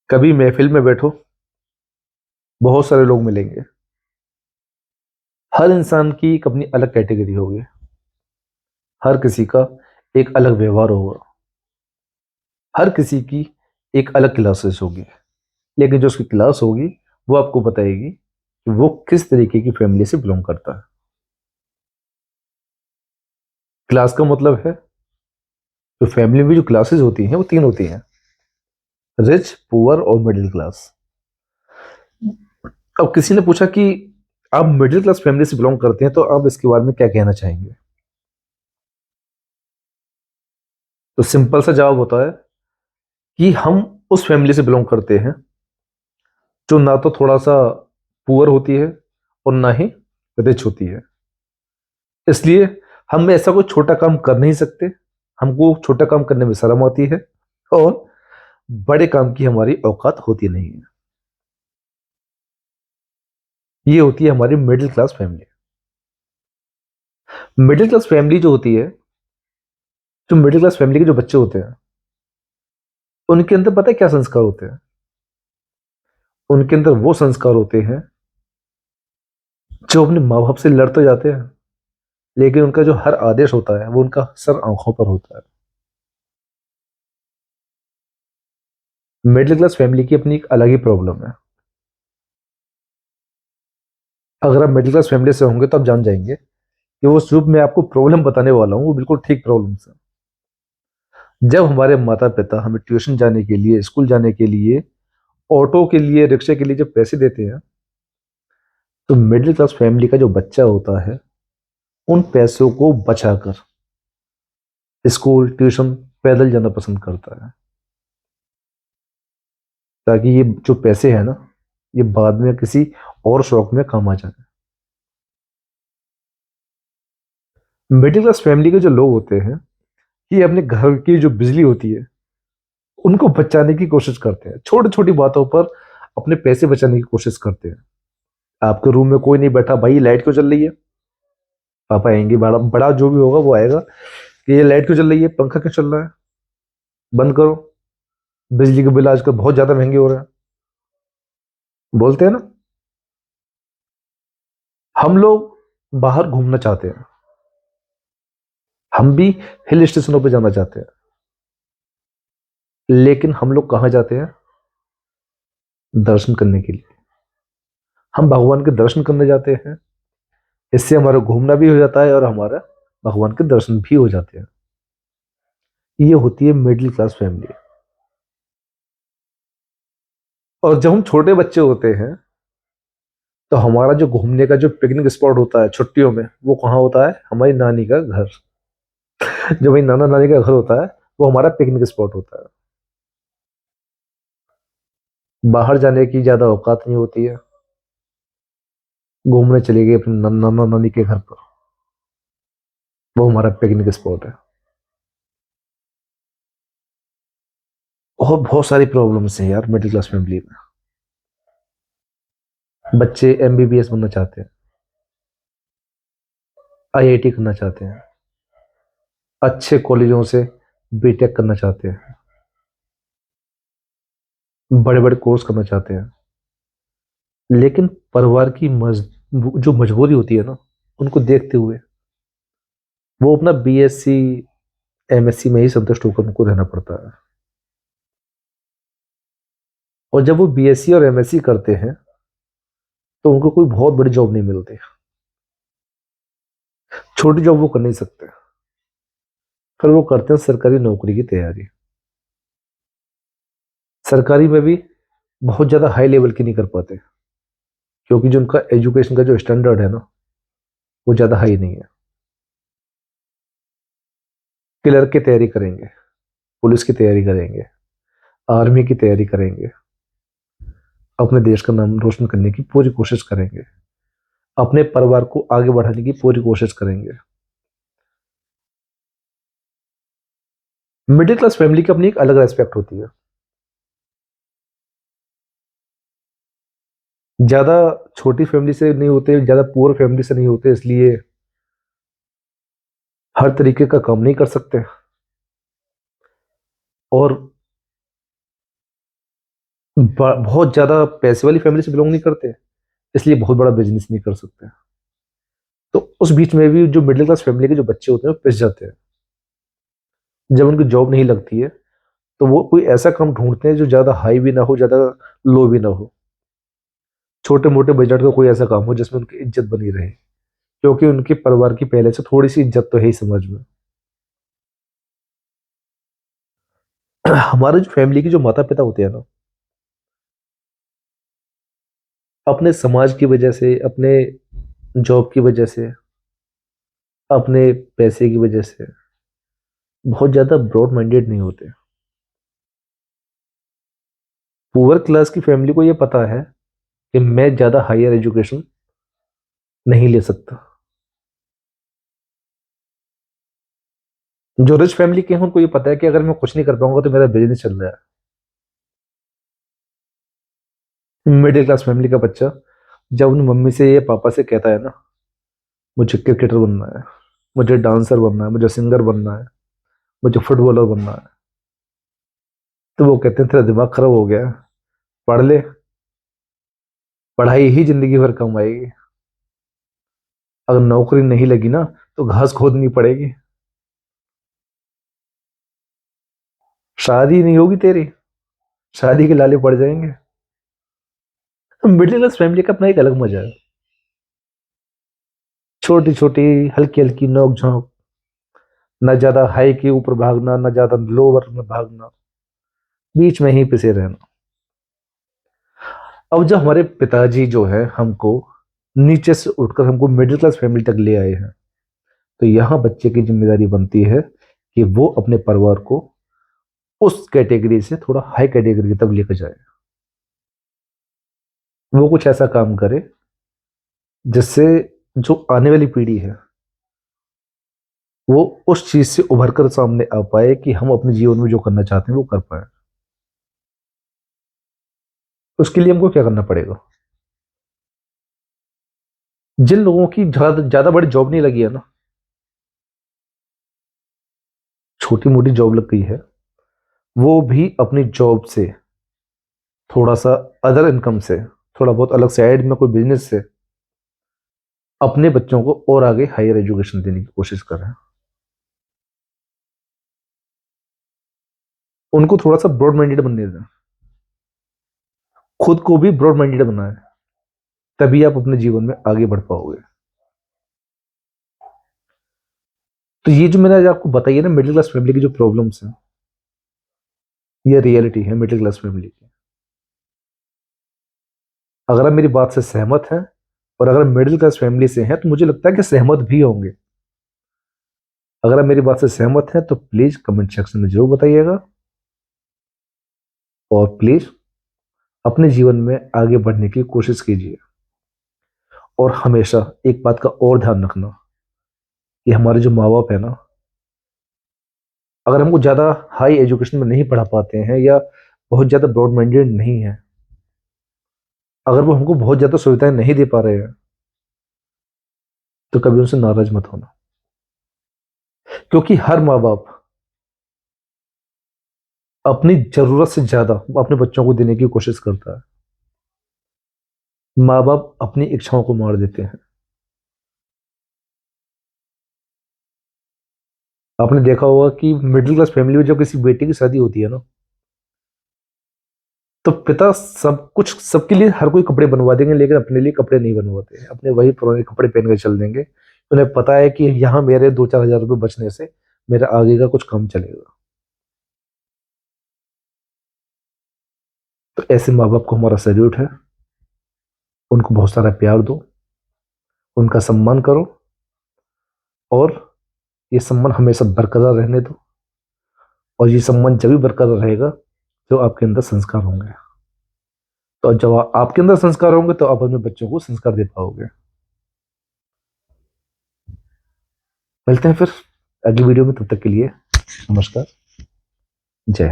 कभी महफिल में बैठो, बहुत सारे लोग मिलेंगे। हर इंसान की एक अपनी अलग कैटेगरी होगी। हर किसी का एक अलग व्यवहार होगा। हर किसी की एक अलग क्लासेस होगी। लेकिन जो उसकी क्लास होगी वो आपको बताएगी कि वो किस तरीके की फैमिली से बिलोंग करता है। क्लास का मतलब है, जो फैमिली में जो क्लासेस होती हैं वो तीन होती हैं: रिच, पुअर और मिडिल क्लास। अब किसी ने पूछा कि आप मिडिल क्लास फैमिली से बिलोंग करते हैं, तो आप इसके बारे में क्या कहना चाहेंगे? तो सिंपल सा जवाब होता है कि हम उस फैमिली से बिलोंग करते हैं जो ना तो थोड़ा सा पुअर होती है और ना ही रिच होती है। इसलिए हम ऐसा कोई छोटा काम कर नहीं सकते। हमको छोटा काम करने में शर्म आती है, और बड़े काम की हमारी औकात होती नहीं है। ये होती है हमारी middle class family. Middle class family जो होती है, जो मिडिल क्लास फैमिली के जो बच्चे होते हैं, उनके अंदर पता है क्या संस्कार होते हैं? उनके अंदर वो संस्कार होते हैं जो अपने माँ बाप से लड़ तो जाते हैं, लेकिन उनका जो हर आदेश होता है वो उनका सर आंखों पर होता है। मिडिल क्लास फैमिली की अपनी एक अलग ही प्रॉब्लम है। अगर आप मिडिल क्लास फैमिली से होंगे तो आप जान जाएंगे कि वो जो मैं आपको प्रॉब्लम बताने वाला हूँ वो बिल्कुल ठीक प्रॉब्लम है। जब हमारे माता पिता हमें ट्यूशन जाने के लिए, स्कूल जाने के लिए, ऑटो के लिए, रिक्शे के लिए जब पैसे देते हैं, तो मिडिल क्लास फैमिली का जो बच्चा होता है उन पैसों को बचाकर स्कूल, ट्यूशन पैदल जाना पसंद करता है, ताकि ये जो पैसे हैं ना, ये बाद में किसी और शौक में काम आ जाए। मिडिल क्लास फैमिली के जो लोग होते हैं, ये अपने घर की जो बिजली होती है उनको बचाने की कोशिश करते हैं। छोटी छोटी बातों पर अपने पैसे बचाने की कोशिश करते हैं। आपके रूम में कोई नहीं बैठा, भाई लाइट क्यों चल रही है? पापा आएंगे, बड़ा बड़ा जो भी होगा वो आएगा कि ये लाइट क्यों चल रही है, पंखा क्यों चल रहा है, बंद करो, बिजली के बिल आजकल बहुत ज्यादा महंगे हो रहे हैं। बोलते हैं ना। हम लोग बाहर घूमना चाहते हैं। हम भी हिल स्टेशनों पर जाना चाहते हैं। लेकिन हम लोग कहाँ जाते हैं? दर्शन करने के लिए। हम भगवान के दर्शन करने जाते हैं। इससे हमारा घूमना भी हो जाता है और हमारा भगवान के दर्शन भी हो जाते हैं। ये होती है मिडिल क्लास फैमिली। और जब हम छोटे बच्चे होते हैं, तो हमारा जो घूमने का जो पिकनिक स्पॉट होता है छुट्टियों में, वो कहाँ होता है? हमारी नानी का घर। जो भाई नाना नानी का घर होता है, वो हमारा पिकनिक स्पॉट होता है। बाहर जाने की ज्यादा औकात नहीं होती है, घूमने चले गए अपने नाना नानी के घर पर, वो हमारा पिकनिक स्पॉट है। और बहुत सारी प्रॉब्लम्स हैं यार मिडिल क्लास फैमिली में। बच्चे एमबीबीएस बनना चाहते हैं, आईआईटी करना चाहते हैं, अच्छे कॉलेजों से बीटेक करना चाहते हैं, बड़े बड़े कोर्स करना चाहते हैं। लेकिन परिवार की जो मजबूरी होती है ना, उनको देखते हुए वो अपना बीएससी, एमएससी में ही संतुष्ट होकर उनको रहना पड़ता है। और जब वो बीएससी और एमएससी करते हैं, तो उनको कोई बहुत बड़ी जॉब नहीं मिलती। छोटी जॉब वो कर नहीं सकते। फिर वो करते हैं सरकारी नौकरी की तैयारी। सरकारी में भी बहुत ज्यादा हाई लेवल की नहीं कर पाते, क्योंकि जो उनका एजुकेशन का जो स्टैंडर्ड है ना, वो ज्यादा हाई नहीं है। क्लर्क की तैयारी करेंगे, पुलिस की तैयारी करेंगे, आर्मी की तैयारी करेंगे, अपने देश का नाम रोशन करने की पूरी कोशिश करेंगे, अपने परिवार को आगे बढ़ाने की पूरी कोशिश करेंगे। मिडिल क्लास फैमिली की अपनी एक अलग रेस्पेक्ट होती है। ज्यादा छोटी फैमिली से नहीं होते, ज्यादा पुअर फैमिली से नहीं होते, इसलिए हर तरीके का काम नहीं कर सकते। और बहुत ज्यादा पैसे वाली फैमिली से बिलोंग नहीं करते, इसलिए बहुत बड़ा बिजनेस नहीं कर सकते। तो उस बीच में भी जो मिडिल क्लास फैमिली के जो बच्चे होते हैं वो पिस जाते हैं। जब उनकी जॉब नहीं लगती है तो वो कोई ऐसा काम ढूंढते हैं जो ज्यादा हाई भी ना हो, ज्यादा लो भी ना हो, छोटे मोटे बजट का कोई ऐसा काम हो जिसमें उनकी इज्जत बनी रहे, क्योंकि उनके परिवार की पहले से थोड़ी सी इज्जत तो है ही समाज में। हमारे जो फैमिली के जो माता पिता होते हैं ना, अपने समाज की वजह से, अपने जॉब की वजह से, अपने पैसे की वजह से बहुत ज्यादा ब्रॉड माइंडेड नहीं होते। पुअर क्लास की फैमिली को ये पता है कि मैं ज्यादा हायर एजुकेशन नहीं ले सकता। जो रिच फैमिली के हैं उनको ये पता है कि अगर मैं कुछ नहीं कर पाऊंगा तो मेरा बिजनेस चल रहा है। मिडिल क्लास फैमिली का बच्चा जब अपनी मम्मी से या पापा से कहता है ना, मुझे क्रिकेटर बनना है, मुझे डांसर बनना है, मुझे सिंगर बनना है, मुझे फुटबॉलर बनना है, तो वो कहते हैं तेरा दिमाग खराब हो गया है, पढ़ ले, पढ़ाई ही जिंदगी भर काम आएगी, अगर नौकरी नहीं लगी ना तो घास खोदनी पड़ेगी, शादी नहीं होगी तेरी, शादी के लाले पड़ जाएंगे। मिडिल क्लास फैमिली का अपना एक अलग मजा है। छोटी छोटी हल्की हल्की नोक झोंक, ना ज्यादा हाई के ऊपर भागना, ना ज्यादा लोअर में भागना, बीच में ही पिसे रहना। अब जब हमारे पिताजी जो है हमको नीचे से उठकर हमको मिडिल क्लास फैमिली तक ले आए हैं, तो यहाँ बच्चे की जिम्मेदारी बनती है कि वो अपने परिवार को उस कैटेगरी से थोड़ा हाई कैटेगरी तक लेकर जाए। वो कुछ ऐसा काम करे जिससे जो आने वाली पीढ़ी है वो उस चीज से उभर कर सामने आ पाए कि हम अपने जीवन में जो करना चाहते हैं वो कर पाए। उसके लिए हमको क्या करना पड़ेगा? जिन लोगों की ज्यादा ज्यादा बड़ी जॉब नहीं लगी है ना, छोटी मोटी जॉब लग गई है, वो भी अपनी जॉब से थोड़ा सा अदर इनकम से, थोड़ा बहुत अलग साइड में कोई बिजनेस से अपने बच्चों को और आगे हायर एजुकेशन देने की कोशिश कर रहे हैं। उनको थोड़ा सा ब्रॉड माइंडेड बनने दें, खुद को भी ब्रॉड माइंडेड बनाए, तभी आप अपने जीवन में आगे बढ़ पाओगे। तो ये जो मैंने आज आपको बताई है ना मिडिल क्लास फैमिली की जो प्रॉब्लम्स हैं, ये रियलिटी है मिडिल क्लास फैमिली की। अगर आप मेरी बात से सहमत हैं और अगर मिडिल क्लास फैमिली से हैं तो मुझे लगता है कि सहमत भी होंगे। अगर आप मेरी बात से सहमत हैं तो प्लीज कमेंट सेक्शन में जरूर बताइएगा, और प्लीज अपने जीवन में आगे बढ़ने की कोशिश कीजिए। और हमेशा एक बात का और ध्यान रखना कि हमारे जो माँ बाप है ना, अगर हमको ज्यादा हाई एजुकेशन में नहीं पढ़ा पाते हैं या बहुत ज्यादा ब्रॉड माइंडेड नहीं है, अगर वो हमको बहुत ज्यादा सुविधाएं नहीं दे पा रहे हैं, तो कभी उनसे नाराज मत होना। क्योंकि हर माँ बाप अपनी जरूरत से ज्यादा अपने बच्चों को देने की कोशिश करता है। माँ बाप अपनी इच्छाओं को मार देते हैं। आपने देखा होगा कि मिडिल क्लास फैमिली में जब किसी बेटी की शादी होती है ना, तो पिता सब कुछ सबके लिए हर कोई कपड़े बनवा देंगे, लेकिन अपने लिए कपड़े नहीं बनवाते हैं, अपने वही पुराने कपड़े पहन के चल देंगे। उन्हें पता है कि यहाँ मेरे 2-4 हज़ार रुपये बचने से मेरा आगे का कुछ काम चलेगा। तो ऐसे माँ बाप को हमारा सैल्यूट है। उनको बहुत सारा प्यार दो, उनका सम्मान करो, और ये सम्मान हमेशा बरकरार रहने दो। और ये सम्मान जब भी बरकरार रहेगा जो आपके अंदर संस्कार होंगे। तो जब आपके अंदर संस्कार होंगे तो आप अपने बच्चों को संस्कार दे पाओगे। मिलते हैं फिर अगली वीडियो में, तब तक के लिए नमस्कार, जय।